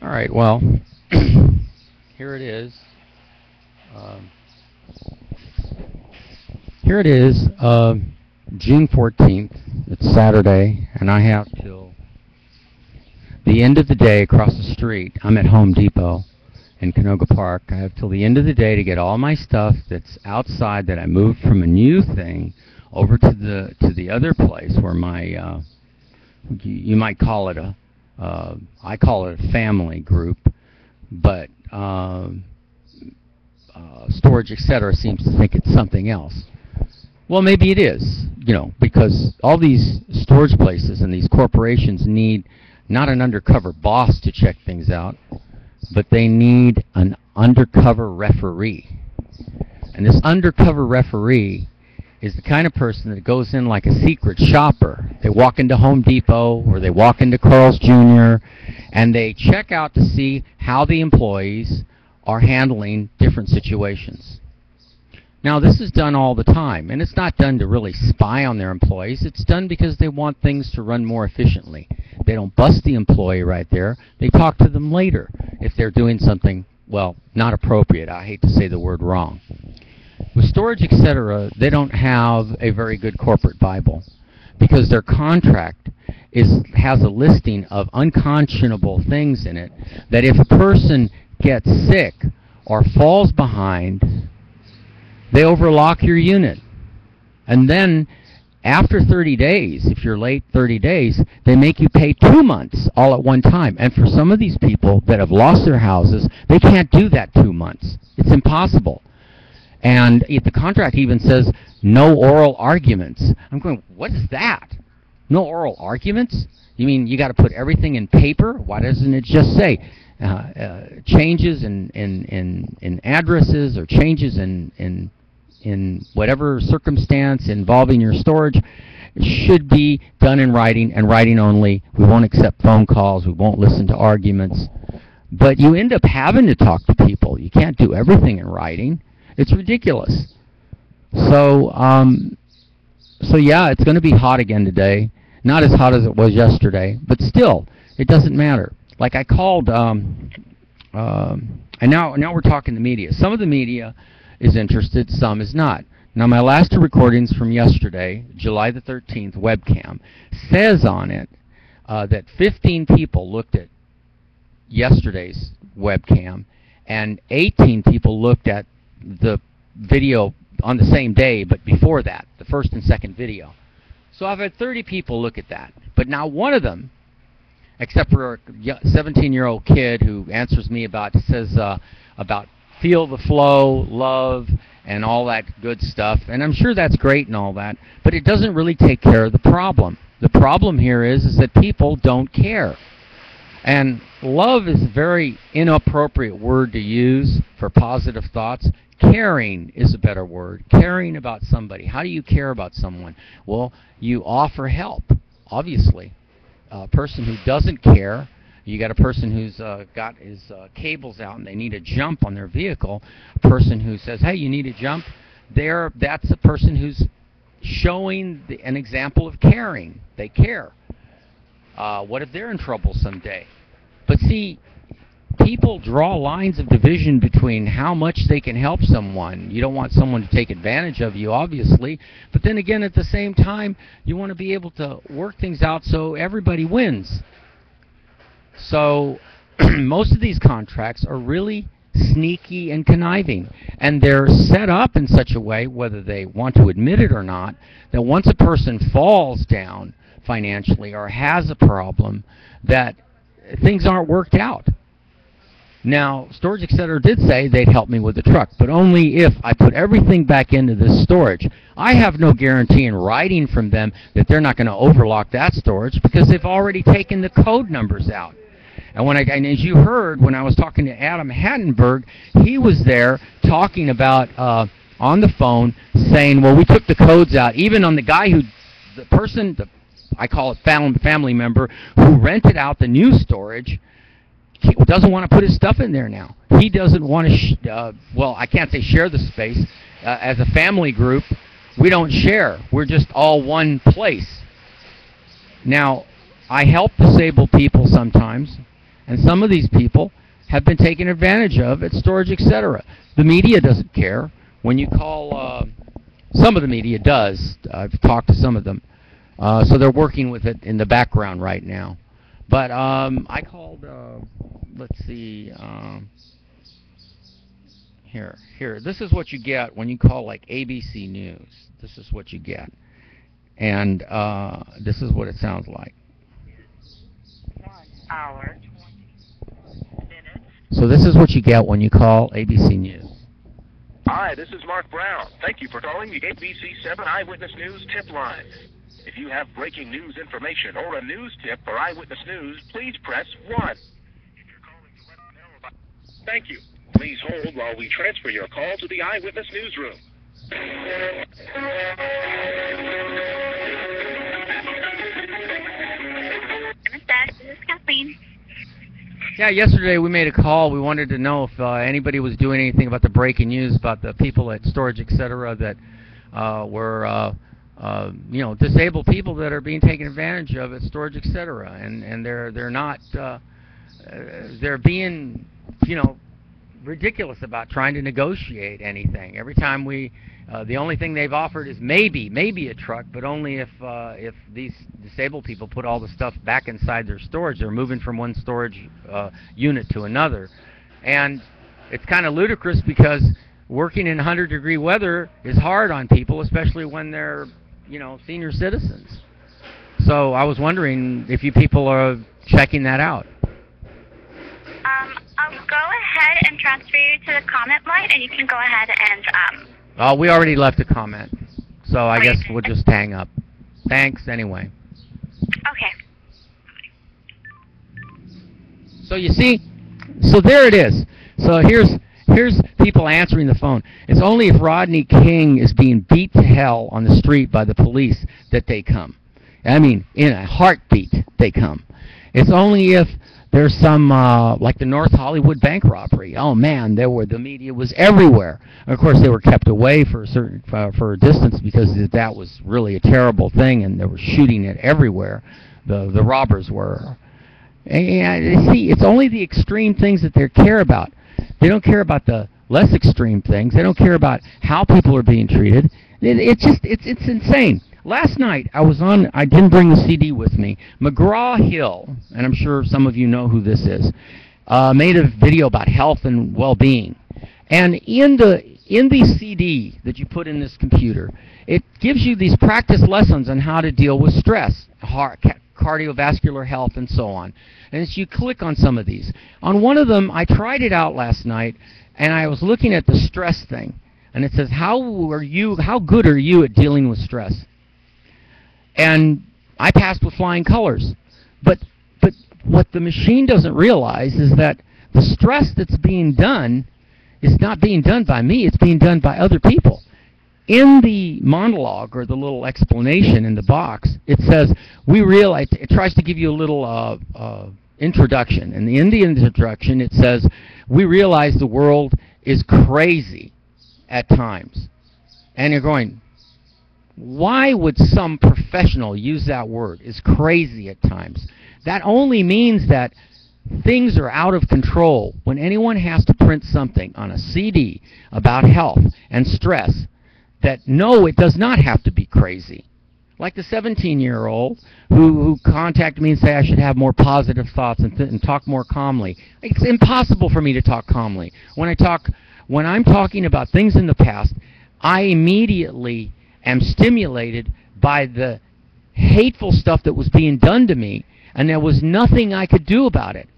All right, well, here it is. Um, Here it is, June 14th. It's Saturday, and I have till the end of the day across the street. I'm at Home Depot in Canoga Park. I have till the end of the day to get all my stuff that's outside that I moved from a new thing over to the other place where my you might call it a I call it a family group, but storage, etc., seems to think it's something else. Well, maybe it is, because all these storage places and these corporations need not an undercover boss to check things out, but they need an undercover referee. And this undercover referee is the kind of person that goes in like a secret shopper. They walk into Home Depot or they walk into Carl's Jr. and they check out to see how the employees are handling different situations. Now, this is done all the time, and it's not done to really spy on their employees. It's done because they want things to run more efficiently. They don't bust the employee right there. They talk to them later if they're doing something, well, not appropriate. I hate to say the word wrong. With storage, etc., they don't have a very good corporate Bible because their contract has a listing of unconscionable things in it that if a person gets sick or falls behind, they overlock your unit. And then after 30 days, if you're late 30 days, they make you pay 2 months all at one time. And for some of these people that have lost their houses, they can't do that 2 months. It's impossible. And the contract even says no oral arguments. I'm going, what is that? No oral arguments? You mean you got to put everything in paper? Why doesn't it just say changes in addresses or changes in whatever circumstance involving your storage should be done in writing, and writing only. We won't accept phone calls. We won't listen to arguments. But you end up having to talk to people. You can't do everything in writing. It's ridiculous. So yeah, it's going to be hot again today. Not as hot as it was yesterday, but still, it doesn't matter. Like I called, and now we're talking the media. Some of the media is interested, some is not. Now, my last two recordings from yesterday, July the 13th, Webcam, says on it that 15 people looked at yesterday's Webcam, and 18 people looked at the video on the same day, but before that, the first and second video. So I've had 30 people look at that. But now one of them, except for a 17-year-old kid who answers me about feel the flow, love, and all that good stuff. And I'm sure that's great and all that, but it doesn't really take care of the problem. The problem here is that people don't care. And love is a very inappropriate word to use for positive thoughts. Caring is a better word. Caring about somebody. How do you care about someone? Well, you offer help, obviously. A person who doesn't care, you got a person who's got his cables out and they need a jump on their vehicle. A person who says, hey, you need a jump, that's a person who's showing an example of caring. They care. What if they're in trouble someday? But see, people draw lines of division between how much they can help someone. You don't want someone to take advantage of you, obviously, but then again, at the same time, you want to be able to work things out so everybody wins. So most of these contracts are really sneaky and conniving, and they're set up in such a way, whether they want to admit it or not, that once a person falls down financially or has a problem, that things aren't worked out. Now, Storage Etc. did say they'd help me with the truck, but only if I put everything back into this storage. I have no guarantee in writing from them that they're not going to overlock that storage because they've already taken the code numbers out. And as you heard when I was talking to Adam Hattenberg, he was there talking about on the phone saying, well, we took the codes out, even on the guy who, the person, I call it family member, who rented out the new storage. He doesn't want to put his stuff in there now. He doesn't want to, well, I can't say share the space. As a family group, we don't share. We're just all one place. Now, I help disabled people sometimes, And some of these people have been taken advantage of at storage, etc. The media doesn't care. When you call, some of the media does. I've talked to some of them. So they're working with it in the background right now. But I called, let's see, here. This is what you get when you call like ABC News. This is what you get. And this is what it sounds like. 1 hour, 20 minutes. So this is what you get when you call ABC News. Hi, this is Mark Brown. Thank you for calling the ABC 7 Eyewitness News tip line. If you have breaking news information or a news tip for Eyewitness News, please press 1. If you're calling to let us know about... Thank you. Please hold while we transfer your call to the Eyewitness Newsroom. This is Kathleen. Yeah, yesterday we made a call. We wanted to know if anybody was doing anything about the breaking news about the people at storage, etc., that were, disabled people that are being taken advantage of at storage, etc. And they're not, they're being, ridiculous about trying to negotiate anything. Every time the only thing they've offered is maybe a truck, but only if these disabled people put all the stuff back inside their storage. They're moving from one storage unit to another. And it's kind of ludicrous because working in 100-degree weather is hard on people, especially when they're, senior citizens. So I was wondering if you people are checking that out. I'll go ahead and transfer you to the comment line, and you can go ahead and... we already left a comment, so I guess we'll just hang up. Thanks anyway. Okay. So you see, so there it is. So here's people answering the phone. It's only if Rodney King is being beat to hell on the street by the police that they come. I mean, in a heartbeat, they come. It's only if there's some, like the North Hollywood bank robbery. Oh man, the media was everywhere. Of course, they were kept away for a distance because that was really a terrible thing, and they were shooting it everywhere. The robbers were. And see, it's only the extreme things that they care about. They don't care about the less extreme things. They don't care about how people are being treated. It's insane. Last night, I didn't bring the CD with me. McGraw-Hill, and I'm sure some of you know who this is, made a video about health and well-being. And in the CD that you put in this computer, it gives you these practice lessons on how to deal with stress, cardiovascular health, and so on. And as you click on some of these. On one of them, I tried it out last night, and I was looking at the stress thing. And it says, how good are you at dealing with stress? And I passed with flying colors. But what the machine doesn't realize is that the stress that's being done is not being done by me, it's being done by other people. In the monologue, or the little explanation in the box, it says, it tries to give you a little introduction. And in the introduction, it says, we realize the world is crazy at times. And you're going, why would some professional use that word? Is crazy at times. That only means that things are out of control. When anyone has to print something on a CD about health and stress, that no, it does not have to be crazy. Like the 17-year-old who contacted me and say I should have more positive thoughts and talk more calmly. It's impossible for me to talk calmly. When I'm talking about things in the past, I immediately am stimulated by the hateful stuff that was being done to me, and there was nothing I could do about it.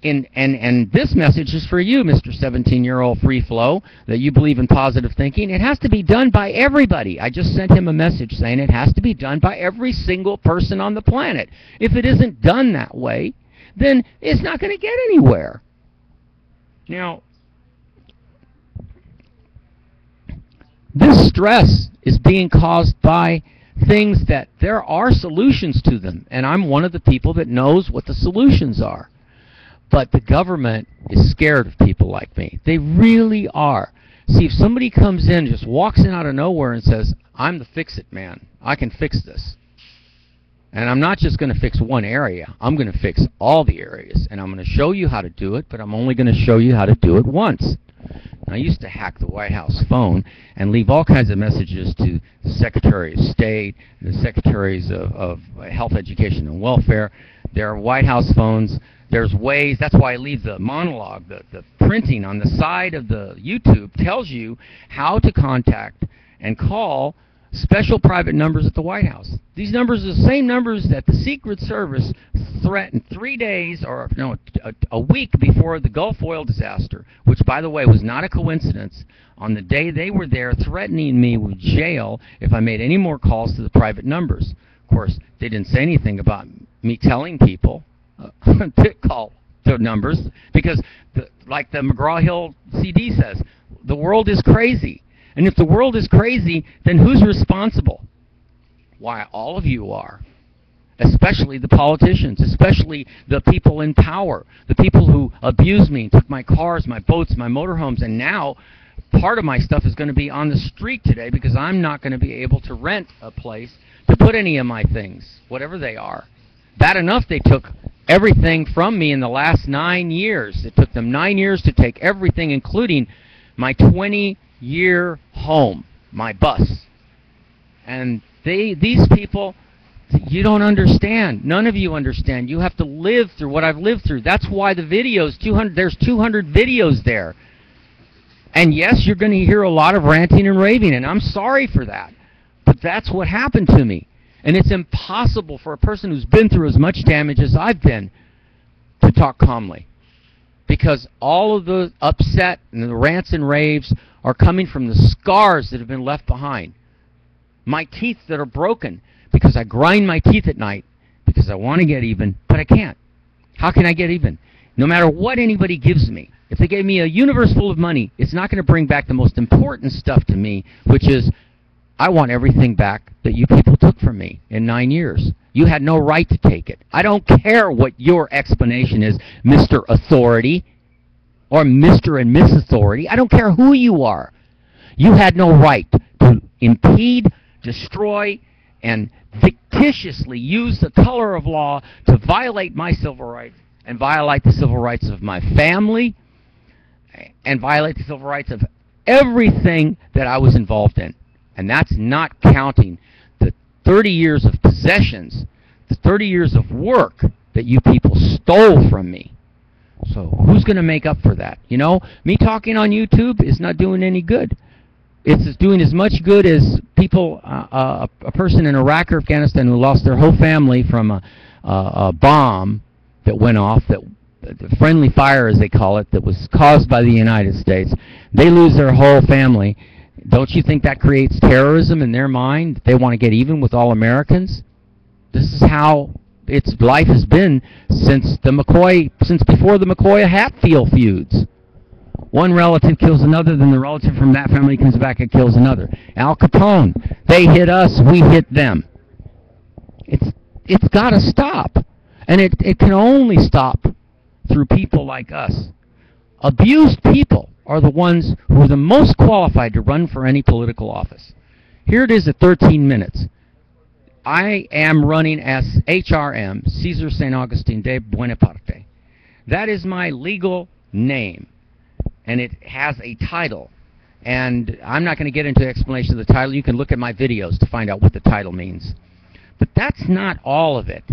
And this message is for you, Mr. 17-year-old free flow, that you believe in positive thinking. It has to be done by everybody. I just sent him a message saying it has to be done by every single person on the planet. If it isn't done that way, then it's not going to get anywhere. Now, this stress is being caused by things that there are solutions to them, and I'm one of the people that knows what the solutions are. But the government is scared of people like me. They really are. See, if somebody comes in, just walks in out of nowhere and says, I'm the fix-it man, I can fix this. And I'm not just going to fix one area. I'm going to fix all the areas. And I'm going to show you how to do it, but I'm only going to show you how to do it once. I used to hack the White House phone and leave all kinds of messages to the Secretary of State, the Secretaries of Health, Education, and Welfare. There are White House phones. There's ways. That's why I leave the monologue, the printing on the side of the YouTube tells you how to contact and call special private numbers at the White House. These numbers are the same numbers that the Secret Service threatened 3 days or no, a week before the Gulf oil disaster, which, by the way, was not a coincidence. On the day they were there threatening me with jail if I made any more calls to the private numbers. Of course, they didn't say anything about me telling people to call the numbers because, like the McGraw-Hill CD says, the world is crazy. And if the world is crazy, then who's responsible? Why, all of you are. Especially the politicians, especially the people in power, the people who abused me, took my cars, my boats, my motorhomes, and now part of my stuff is going to be on the street today because I'm not going to be able to rent a place to put any of my things, whatever they are. Bad enough they took everything from me in the last 9 years. It took them 9 years to take everything, including my 20-year home, my bus. And these people, you don't understand. None of you understand. You have to live through what I've lived through. That's why the videos, there's 200 videos there. And yes, you're going to hear a lot of ranting and raving, and I'm sorry for that. But that's what happened to me. And it's impossible for a person who's been through as much damage as I've been to talk calmly. Because all of the upset and the rants and raves are coming from the scars that have been left behind. My teeth that are broken because I grind my teeth at night because I want to get even, but I can't. How can I get even? No matter what anybody gives me, if they gave me a universe full of money, it's not going to bring back the most important stuff to me, which is I want everything back that you people took from me in 9 years. You had no right to take it. I don't care what your explanation is, Mr. Authority or Mr. and Miss Authority. I don't care who you are. You had no right to impede, destroy, and fictitiously use the color of law to violate my civil rights and violate the civil rights of my family and violate the civil rights of everything that I was involved in. And that's not counting the 30 years of possessions, the 30 years of work that you people stole from me. So who's going to make up for that? You know, me talking on YouTube is not doing any good. It's doing as much good as people, a person in Iraq or Afghanistan who lost their whole family from a bomb that went off, the friendly fire as they call it, that was caused by the United States. They lose their whole family. Don't you think that creates terrorism in their mind? They want to get even with all Americans? This is how its life has been since before the McCoy-Hatfield feuds. One relative kills another, then the relative from that family comes back and kills another. Al Capone, they hit us, we hit them. It's got to stop. And it can only stop through people like us. Abused people are the ones who are the most qualified to run for any political office. Here it is at 13 minutes. I am running as HRM, Cesar St. Augustine de Buenaparte. That is my legal name, and it has a title. And I'm not going to get into explanation of the title. You can look at my videos to find out what the title means. But that's not all of it.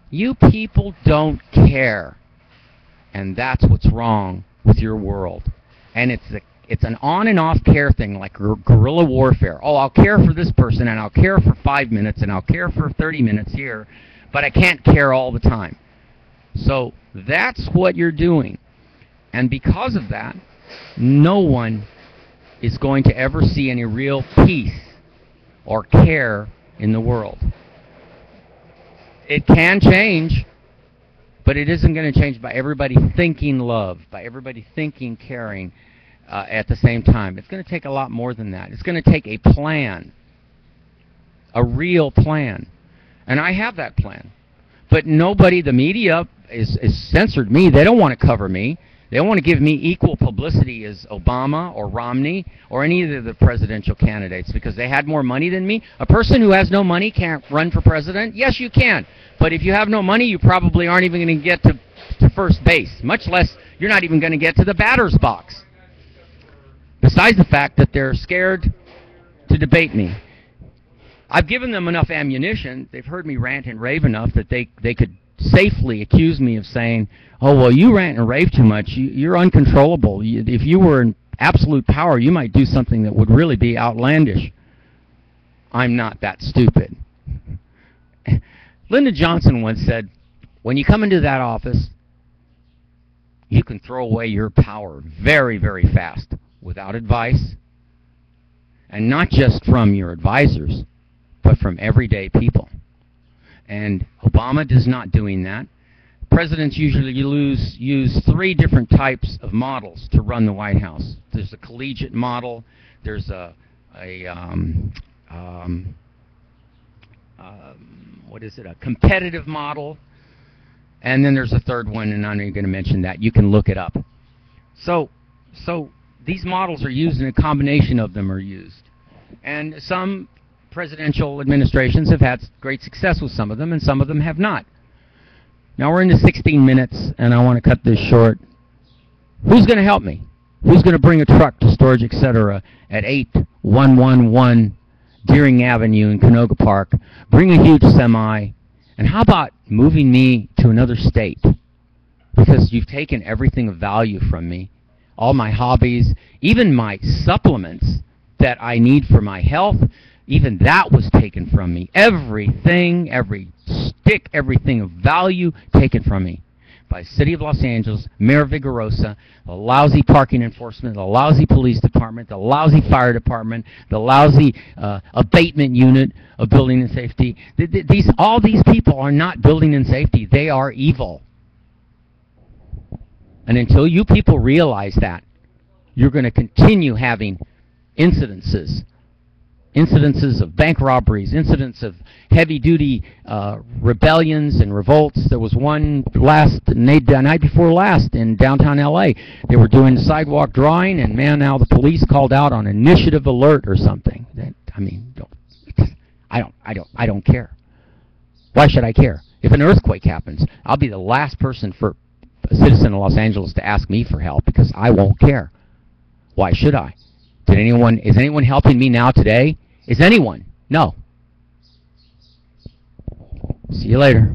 You people don't care. And that's what's wrong with your world. And it's an on and off care thing, like guerrilla warfare. Oh, I'll care for this person, and I'll care for 5 minutes, and I'll care for 30 minutes here, but I can't care all the time. So that's what you're doing. And because of that, no one is going to ever see any real peace or care in the world. It can change, but it isn't going to change by everybody thinking love, by everybody thinking caring at the same time. It's going to take a lot more than that. It's going to take a plan, a real plan. And I have that plan. But nobody, the media, is censored me. They don't want to cover me. They want to give me equal publicity as Obama or Romney or any of the presidential candidates because they had more money than me. A person who has no money can't run for president? Yes, you can. But if you have no money, you probably aren't even going to get to first base, much less you're not even going to get to the batter's box. Besides the fact that they're scared to debate me. I've given them enough ammunition. They've heard me rant and rave enough that they could safely accuse me of saying, oh, well, you rant and rave too much. You're uncontrollable. If you were in absolute power, you might do something that would really be outlandish. I'm not that stupid. Lyndon Johnson once said, when you come into that office, you can throw away your power very, very fast without advice, and not just from your advisors, but from everyday people. And Obama is not doing that. Presidents usually use 3 different types of models to run the White House. There's a collegiate model, there's a competitive model, and then there's a third one, and I'm not going to mention that. You can look it up. So these models are used, and a combination of them are used. And some presidential administrations have had great success with some of them, and some of them have not. Now we're into 16 minutes, and I want to cut this short. Who's going to help me? Who's going to bring a truck to storage, etc. at 8111 Deering Avenue in Canoga Park? Bring a huge semi. And how about moving me to another state? Because you've taken everything of value from me. All my hobbies, even my supplements that I need for my health, even that was taken from me. Everything, every stick, everything of value taken from me by the City of Los Angeles, Mayor Vigorosa, the lousy parking enforcement, the lousy police department, the lousy fire department, the lousy abatement unit of building and safety. All these people are not building and safety. They are evil. And until you people realize that, you're going to continue having incidences of bank robberies, incidents of heavy-duty rebellions and revolts. There was one the night before last in downtown L.A. They were doing sidewalk drawing, and man, now the police called out on initiative alert or something. I don't care. Why should I care? If an earthquake happens, I'll be the last person for a citizen of Los Angeles to ask me for help because I won't care. Why should I? Is anyone helping me now today? Is anyone? No. See you later.